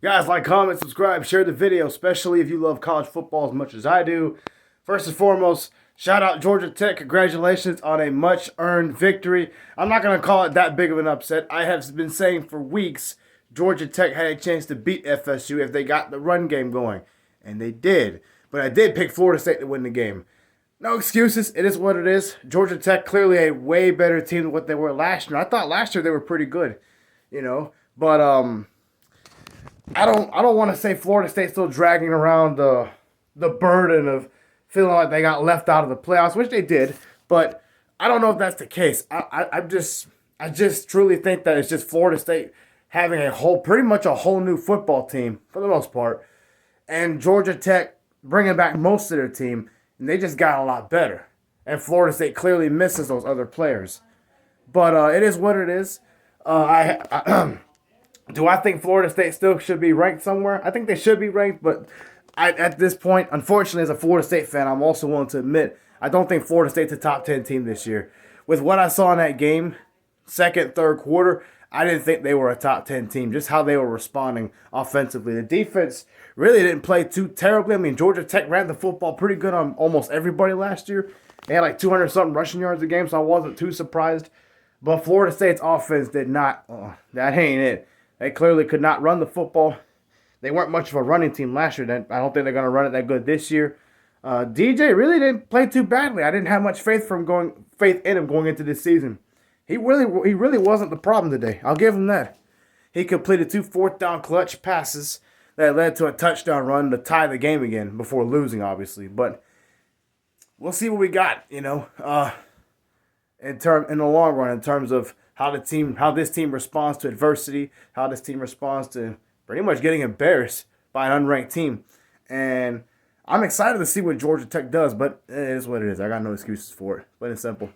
Guys, like, comment, subscribe, share the video, especially if you love college football as much as I do. First and foremost, shout out Georgia Tech. Congratulations on a much-earned victory. I'm not going to call it that big of an upset. I have been saying for weeks Georgia Tech had a chance to beat FSU if they got the run game going, and they did. But I did pick Florida State to win the game. No excuses. It is what it is. Georgia Tech clearly a way better team than what they were last year. I thought last year they were pretty good, but I don't want to say Florida State's still dragging around the burden of feeling like they got left out of the playoffs, which they did, but I don't know if that's the case. I just truly think that it's just Florida State having pretty much a whole new football team for the most part, and Georgia Tech bringing back most of their team, and they just got a lot better. And Florida State clearly misses those other players, but it is what it is. Do I think Florida State still should be ranked somewhere? I think they should be ranked, but at this point, unfortunately, as a Florida State fan, I'm also willing to admit I don't think Florida State's a top 10 team this year. With what I saw in that game, second, third quarter, I didn't think they were a top 10 team, just how they were responding offensively. The defense really didn't play too terribly. I mean, Georgia Tech ran the football pretty good on almost everybody last year. They had like 200-something rushing yards a game, so I wasn't too surprised. But Florida State's offense did not, that ain't it. They clearly could not run the football. They weren't much of a running team last year. I don't think they're going to run it that good this year. DJ really didn't play too badly. I didn't have much faith in him going into this season. He really wasn't the problem today. I'll give him that. He completed 2 fourth-down clutch passes that led to a touchdown run to tie the game again before losing, obviously. But we'll see what we got, in the long run in terms of how this team responds to adversity, how this team responds to pretty much getting embarrassed by an unranked team. And I'm excited to see what Georgia Tech does, but it is what it is. I got no excuses for it. Plain and simple.